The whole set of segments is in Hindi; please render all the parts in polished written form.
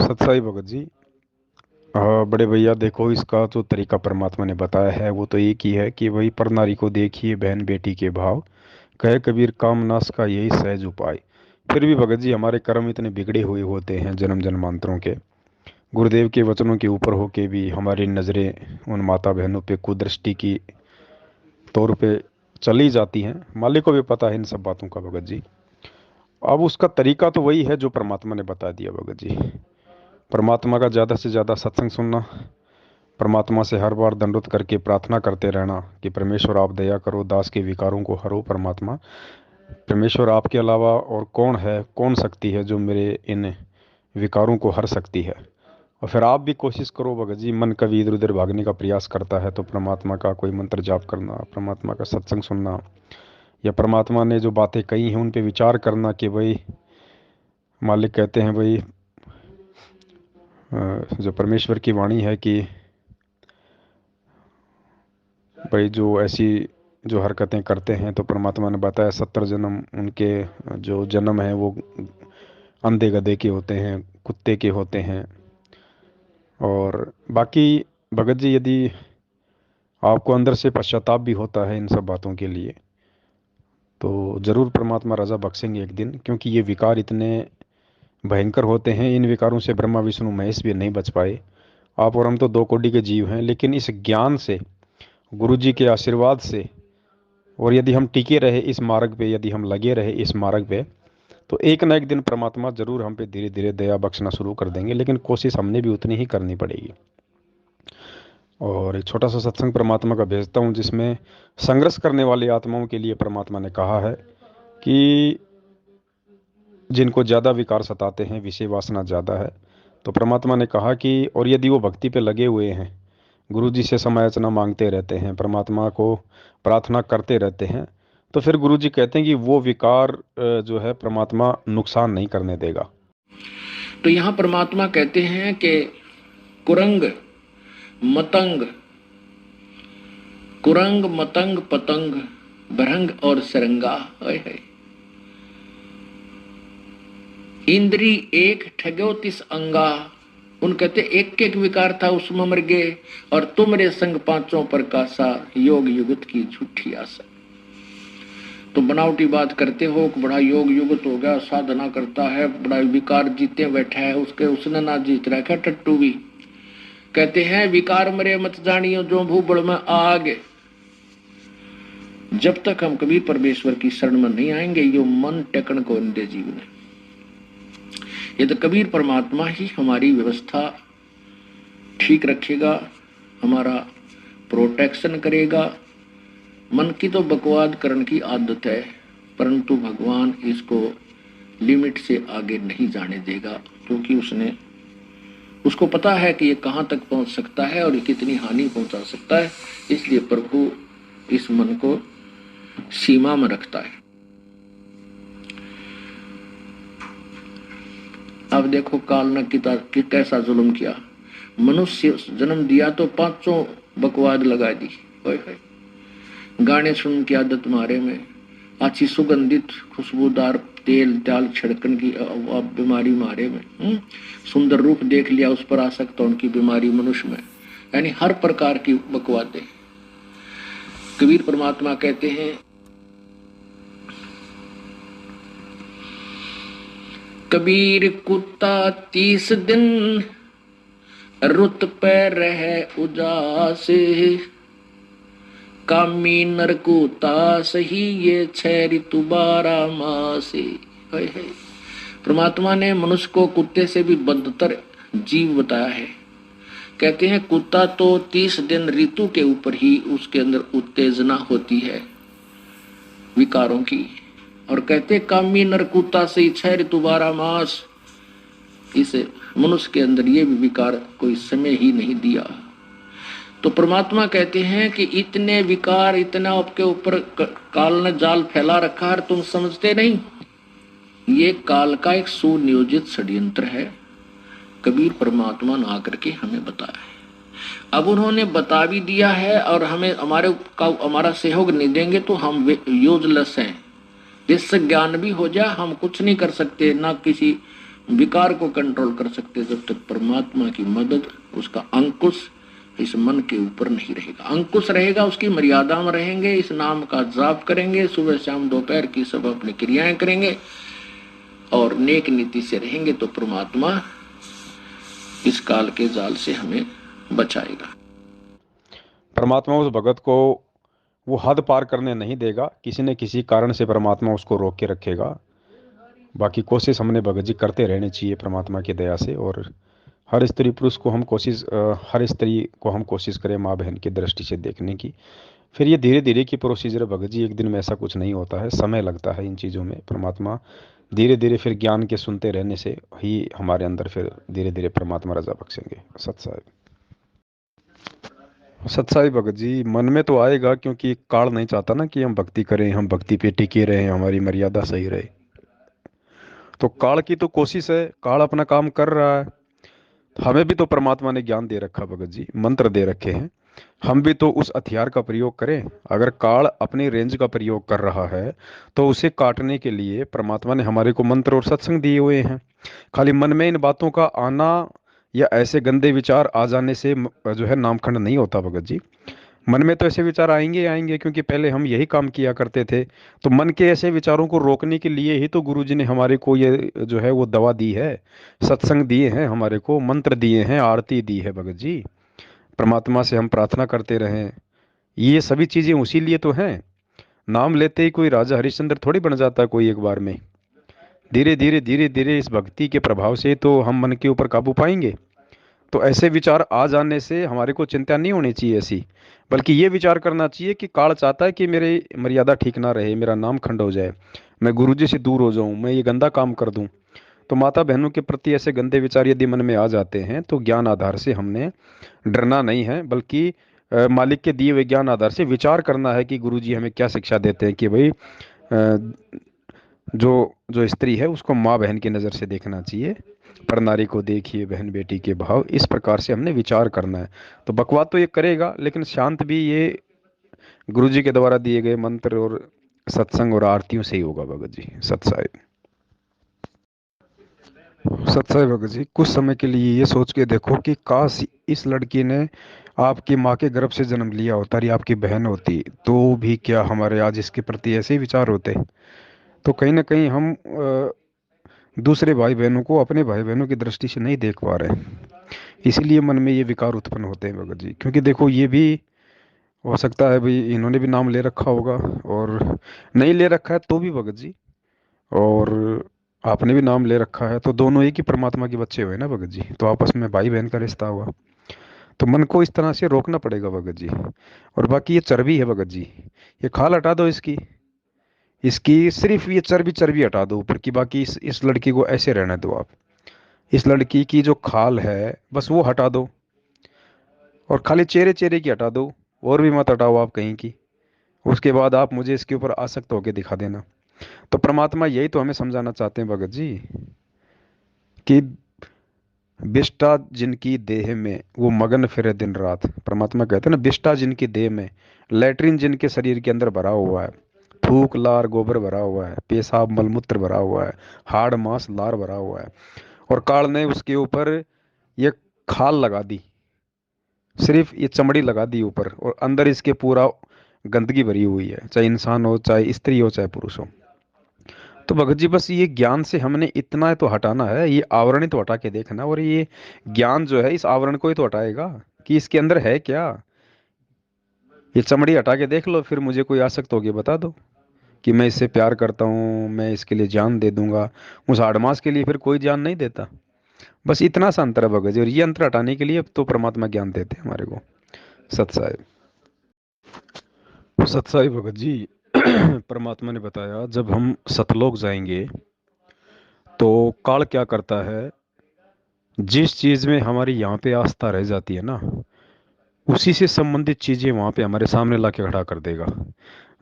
सत्साई भगत जी। हाँ बड़े भैया, देखो इसका जो तरीका परमात्मा ने बताया है वो तो एक ही है कि वही पर नारी को देखिए बहन बेटी के भाव, कहे कबीर काम नाश का यही सहज उपाय। फिर भी भगत जी हमारे कर्म इतने बिगड़े हुए होते हैं जन्म जन्मांतरों के। गुरुदेव के वचनों के ऊपर होके भी हमारी नज़रें उन माता बहनों पे कुदृष्टि की तौर पे चली जाती हैं। मालिक को भी पता है इन सब बातों का भगत जी। अब उसका तरीका तो वही है जो परमात्मा ने बता दिया भगत जी। परमात्मा का ज़्यादा से ज़्यादा सत्संग सुनना, परमात्मा से हर बार दंडवत करके प्रार्थना करते रहना कि परमेश्वर आप दया करो, दास के विकारों को हरो परमात्मा। परमेश्वर आपके अलावा और कौन है, कौन शक्ति है जो मेरे इन विकारों को हर सकती है। और फिर आप भी कोशिश करो भगत जी, मन कभी इधर उधर भागने का प्रयास करता है तो परमात्मा का कोई मंत्र जाप करना, परमात्मा का सत्संग सुनना, या परमात्मा ने जो बातें कही हैं उन पे विचार करना कि भाई मालिक कहते हैं भाई, जो परमेश्वर की वाणी है कि भाई जो ऐसी जो हरकतें करते हैं तो परमात्मा ने बताया 70 जन्म उनके जो जन्म है वो अंधे गधे के होते हैं, कुत्ते के होते हैं। और बाकी भगत जी, यदि आपको अंदर से पश्चाताप भी होता है इन सब बातों के लिए तो ज़रूर परमात्मा रज़ा बख्शेंगे एक दिन, क्योंकि ये विकार इतने भयंकर होते हैं। इन विकारों से ब्रह्मा विष्णु महेश भी नहीं बच पाए। आप और हम तो दो कोटि के जीव हैं, लेकिन इस ज्ञान से, गुरु जी के आशीर्वाद से, और यदि हम टिके रहे इस मार्ग पे, यदि हम लगे रहे इस मार्ग पे, तो एक ना एक दिन परमात्मा जरूर हम पे धीरे धीरे दया बख्शना शुरू कर देंगे। लेकिन कोशिश हमने भी उतनी ही करनी पड़ेगी। और एक छोटा सा सत्संग परमात्मा का भेजता हूँ जिसमें संघर्ष करने वाली आत्माओं के लिए परमात्मा ने कहा है कि जिनको ज़्यादा विकार सताते हैं, विषय वासना ज़्यादा है, तो परमात्मा ने कहा कि और यदि वो भक्ति पे लगे हुए हैं, गुरु जी से समायाचना मांगते रहते हैं, परमात्मा को प्रार्थना करते रहते हैं, तो फिर गुरु जी कहते हैं कि वो विकार जो है परमात्मा नुकसान नहीं करने देगा। तो यहाँ परमात्मा कहते हैं कि कुरंग मतंग, कुरंग मतंग पतंग भरंग और सरंगा है इंद्री एक ठगो तिस अंगा। उन कहते एक एक विकार था उसमें मर गए, और तुमरे संग पांचों पर कासा योग युगत की झूठी आशा। तो बनावटी बात करते हो कि बड़ा योग युगत हो गया, साधना करता है, बड़ा विकार जीते बैठा है, उसके उसने ना जीत रखा टट्टू भी। कहते हैं विकार मरे मत जानियो जो भूबड़ में आग। जब तक हम कभी परमेश्वर की शरण में नहीं आएंगे यो मन टेकन को दे जीवन। ये तो कबीर परमात्मा ही हमारी व्यवस्था ठीक रखेगा, हमारा प्रोटेक्शन करेगा। मन की तो बकवाद करने की आदत है, परंतु भगवान इसको लिमिट से आगे नहीं जाने देगा, क्योंकि उसको पता है कि ये कहाँ तक पहुंच सकता है और कितनी हानि पहुंचा सकता है। इसलिए प्रभु इस मन को सीमा में रखता है। अब देखो काल ने कि कैसा जुल्म किया। मनुष्य जन्म दिया तो पांचों बकवाद लगा दी। गाने सुन की आदत मारे में, अच्छी सुगंधित खुशबूदार तेल त्याल छिड़कन की बीमारी मारे में, सुंदर रूप देख लिया उस पर आसक्त उनकी बीमारी मनुष्य में, यानी हर प्रकार की बकवादें। कबीर परमात्मा कहते हैं कबीर कुत्ता 30 दिन रुत पे रहे उजास, कामी नरकुता सही ये 6 ऋतु 12 मास। परमात्मा ने मनुष्य को कुत्ते से भी बदतर जीव बताया है। कहते हैं कुत्ता तो 30 दिन ऋतु के ऊपर ही उसके अंदर उत्तेजना होती है विकारों की, और कहते कामी नरकुता से 6 ऋतु 12 मास। इस मनुष्य के अंदर ये भी विकार कोई समय ही नहीं दिया। तो परमात्मा कहते हैं कि इतने विकार, इतना आपके ऊपर काल ने जाल फैला रखा है, तुम समझते नहीं। ये काल का एक सुनियोजित षड्यंत्र है। कबीर परमात्मा ने आकर के हमें बताया है। अब उन्होंने बता भी दिया है और हमें हमारा सहयोग नहीं देंगे तो हम यूजलेस हैं। जिससे ज्ञान भी हो जाए हम कुछ नहीं कर सकते, ना किसी विकार को कंट्रोल कर सकते जब तक परमात्मा की मदद, उसका अंकुश इस मन के ऊपर नहीं रहेगा। अंकुश रहेगा, उसकी मर्यादा में रहेंगे, इस नाम का जाप करेंगे, सुबह शाम दोपहर की सब अपनी क्रियाएं करेंगे और नेक नीति से रहेंगे तो परमात्मा इस काल के जाल से हमें बचाएगा। परमात्मा उस भगत को वो हद पार करने नहीं देगा, किसी न किसी कारण से परमात्मा उसको रोक के रखेगा। बाकी कोशिश हमने भगत जी करते रहनी चाहिए परमात्मा की दया से। और हर स्त्री पुरुष को हम कोशिश हर स्त्री को हम कोशिश करें माँ बहन की दृष्टि से देखने की। फिर ये धीरे धीरे की प्रोसीजर है भगत जी, एक दिन में ऐसा कुछ नहीं होता है, समय लगता है इन चीज़ों में। परमात्मा धीरे धीरे फिर ज्ञान के सुनते रहने से ही हमारे अंदर फिर धीरे धीरे परमात्मा रजा बख्शेंगे। सत्साई सत्साई भगत जी, मन में तो आएगा क्योंकि काल नहीं चाहता ना कि हम भक्ति करें, हम भक्ति पे टिके रहें, हमारी मर्यादा सही रहे। तो काल की तो कोशिश है, काल अपना काम कर रहा है। हमें भी तो परमात्मा ने ज्ञान दे रखा भगत जी, मंत्र दे रखे हैं, हम भी तो उस हथियार का प्रयोग करें। अगर काल अपनी रेंज का प्रयोग कर रहा है तो उसे काटने के लिए परमात्मा ने हमारे को मंत्र और सत्संग दिए हुए हैं। खाली मन में इन बातों का आना या ऐसे गंदे विचार आ जाने से जो है नामखंड नहीं होता भगत जी। मन में तो ऐसे विचार आएंगे आएंगे, क्योंकि पहले हम यही काम किया करते थे। तो मन के ऐसे विचारों को रोकने के लिए ही तो गुरु जी ने हमारे को ये जो है वो दवा दी है, सत्संग दिए हैं, हमारे को मंत्र दिए हैं, आरती दी है भगत जी। परमात्मा से हम प्रार्थना करते रहें, ये सभी चीजें उसी लिए तो हैं। नाम लेते ही कोई राजा हरिश्चंद्र थोड़ी बन जाता कोई एक बार में। धीरे धीरे इस भक्ति के प्रभाव से तो हम मन के ऊपर काबू पाएंगे। तो ऐसे विचार आ जाने से हमारे को चिंता नहीं होनी चाहिए ऐसी, बल्कि ये विचार करना चाहिए कि काल चाहता है कि मेरी मर्यादा ठीक ना रहे, मेरा नाम खंड हो जाए, मैं गुरु जी से दूर हो जाऊं, मैं ये गंदा काम कर दूं। तो माता बहनों के प्रति ऐसे गंदे विचार यदि मन में आ जाते हैं तो ज्ञान आधार से हमने डरना नहीं है, बल्कि मालिक के दिए हुए ज्ञान आधार से विचार करना है कि गुरु जी हमें क्या शिक्षा देते हैं कि भाई जो जो स्त्री है उसको माँ बहन की नज़र से देखना चाहिए, पर नारी को देखिए बहन बेटी के भाव, इस प्रकार से हमने विचार करना है। तो बकवाद तो ये करेगा लेकिन शांत भी ये गुरु जी के द्वारा दिए गए मंत्र और सत्संग और आरतियों से ही होगा भगत जी। सत्साई सत्साई भगत जी, कुछ समय के लिए ये सोच के देखो कि काश इस लड़की ने आपकी माँ के गर्भ से जन्म लिया होता, ये आपकी बहन होती, तो भी क्या हमारे आज इसके प्रति ऐसे ही विचार होते। तो कहीं ना कहीं हम दूसरे भाई बहनों को अपने भाई बहनों की दृष्टि से नहीं देख पा रहे हैं, इसीलिए मन में ये विकार उत्पन्न होते हैं भगत जी। क्योंकि देखो ये भी हो सकता है भाई इन्होंने भी नाम ले रखा होगा, और नहीं ले रखा है तो भी भगत जी, और आपने भी नाम ले रखा है, तो दोनों एक ही परमात्मा के बच्चे हुए ना भगत जी, तो आपस में भाई बहन का रिश्ता हुआ। तो मन को इस तरह से रोकना पड़ेगा भगत जी। और बाकी ये चर्बी है भगत जी, ये खाल हटा दो इसकी, इसकी सिर्फ ये चर्बी चर्बी हटा दो ऊपर की, बाकी इस लड़की को ऐसे रहने दो आप। इस लड़की की जो खाल है बस वो हटा दो, और खाली चेहरे चेहरे की हटा दो, और भी मत हटाओ आप कहीं की। उसके बाद आप मुझे इसके ऊपर आसक्त होकर दिखा देना। तो परमात्मा यही तो हमें समझाना चाहते हैं भगत जी कि बिष्टा जिनकी देह में वो मगन फिरे दिन रात। परमात्मा कहते हैं ना, बिष्टा जिनकी देह में, लेटरिन जिनके शरीर के अंदर भरा हुआ है, थूक लार गोबर भरा हुआ है, पेशाब मलमूत्र भरा हुआ है, हाड़ मांस लार भरा हुआ है, और काल ने उसके ऊपर ये खाल लगा दी, सिर्फ ये चमड़ी लगा दी ऊपर, और अंदर इसके पूरा गंदगी भरी हुई है, चाहे इंसान हो, चाहे स्त्री हो, चाहे पुरुष हो। तो भगत जी बस ये ज्ञान से हमने इतना तो हटाना है, ये आवरण ही तो हटा के देखना, और ये ज्ञान जो है इस आवरण को ही तो हटाएगा कि इसके अंदर है क्या। ये चमड़ी हटा के देख लो, फिर मुझे कोई आसक्त होके बता दो कि मैं इससे प्यार करता हूँ, मैं इसके लिए जान दे दूंगा। उस आड़मास के लिए फिर कोई जान नहीं देता। बस इतना सा अंतर है भगत जी, और ये अंतर हटाने के लिए अब तो परमात्मा ज्ञान देते हैं हमारे को। सत्साई सत्साई भगत जी, परमात्मा ने बताया जब हम सतलोक जाएंगे तो काल क्या करता है, जिस चीज में हमारी यहाँ पे आस्था रह जाती है ना, उसी से संबंधित चीजें वहां पे हमारे सामने ला के खड़ा कर देगा।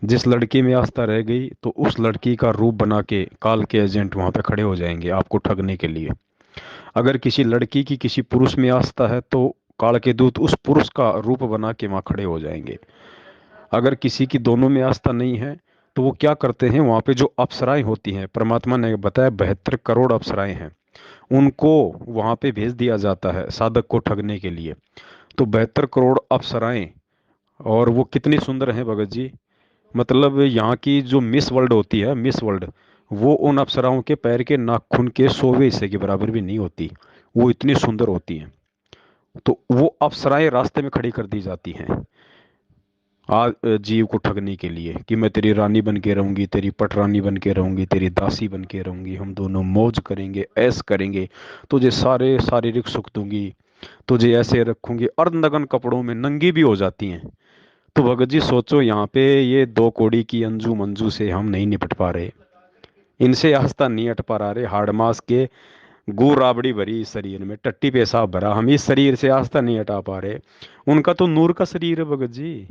जिस लड़की में आस्था रह गई तो उस लड़की का रूप बना के काल के एजेंट वहां पे खड़े हो जाएंगे आपको ठगने के लिए। अगर किसी लड़की की किसी पुरुष में आस्था है तो काल के दूत उस पुरुष का रूप बना के वहां खड़े हो जाएंगे। अगर किसी की दोनों में आस्था नहीं है तो वो क्या करते हैं, वहां पे जो अप्सराएं होती हैं, परमात्मा ने बताया 72 करोड़ अप्सराएं हैं, उनको वहां पे भेज दिया जाता है साधक को ठगने के लिए। तो 72 करोड़ अप्सराएं, और वो कितनी सुंदर हैं भगत जी। मतलब यहाँ की जो मिस वर्ल्ड होती है, मिस वर्ल्ड, वो उन अप्सराओं के पैर के नाखून के 100वें हिस्से के बराबर भी नहीं होती। वो इतनी सुंदर होती हैं। तो वो अप्सराएं रास्ते में खड़ी कर दी जाती हैं जीव को ठगने के लिए, कि मैं तेरी रानी बन के रहूंगी, तेरी पटरानी बन के रहूंगी, तेरी दासी बन के रहूंगी, हम दोनों मौज करेंगे, ऐश करेंगे, तुझे सारे शारीरिक सुख दूंगी, तुझे ऐसे रखूंगी। अर्धनग्न कपड़ों में नंगी भी हो जाती हैं। तो भगत जी सोचो, यहाँ पे ये 2 कौड़ी की अंजू मंजू से हम नहीं निपट पा रहे, इनसे आस्था नहीं हट पा रहे। हाड़ मास के गू राबड़ी भरी इस शरीर में, टट्टी पेशाब भरा, हम इस शरीर से आस्था नहीं हटा पा रहे। उनका तो नूर का शरीर है भगत जी,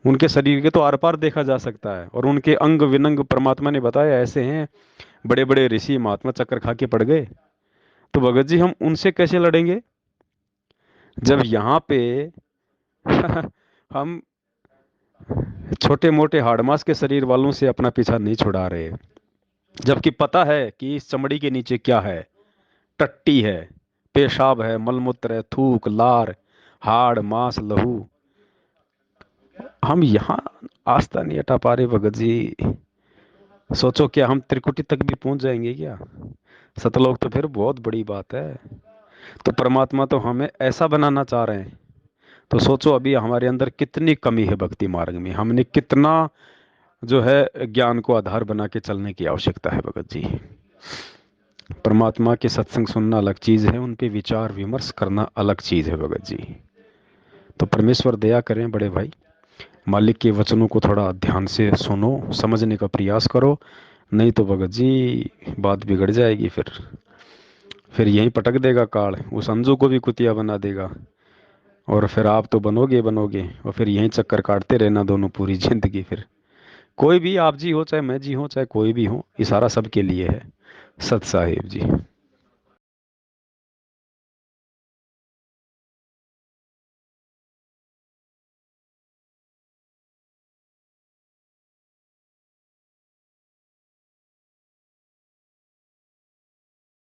उनके शरीर के तो आर पार देखा जा सकता है, और उनके अंग विनंग परमात्मा ने बताया ऐसे हैं। बड़े बड़े ऋषि महात्मा चक्कर खा के पड़ गए। तो भगत जी हम उनसे कैसे लड़ेंगे जब यहाँ पे हम छोटे मोटे हाड़मास के शरीर वालों से अपना पीछा नहीं छुड़ा रहे, जबकि पता है कि इस चमड़ी के नीचे क्या है। टट्टी है, पेशाब है, मलमूत्र है, थूक, लार, हाड़ मांस लहू। हम यहाँ आस्था नहीं हटा पा रहे भगत जी। सोचो, क्या हम त्रिकुटी तक भी पहुंच जाएंगे क्या? सतलोक तो फिर बहुत बड़ी बात है। तो परमात्मा तो हमें ऐसा बनाना चाह रहे हैं। तो सोचो अभी हमारे अंदर कितनी कमी है भक्ति मार्ग में, हमने कितना जो है ज्ञान को आधार बना के चलने की आवश्यकता है भगत जी। परमात्मा के सत्संग सुनना अलग चीज है, उन पे विचार विमर्श करना अलग चीज है भगत जी। तो परमेश्वर दया करें बड़े भाई, मालिक के वचनों को थोड़ा ध्यान से सुनो, समझने का प्रयास करो। नहीं तो भगत जी बात बिगड़ जाएगी। फिर यहीं पटक देगा काल, उस अंजू को भी कुतिया बना देगा, और फिर आप तो बनोगे बनोगे, और फिर यहीं चक्कर काटते रहना दोनों पूरी जिंदगी। फिर कोई भी, आप जी हो चाहे मैं जी हो चाहे कोई भी हो, इशारा सबके लिए है। सत साहिब जी।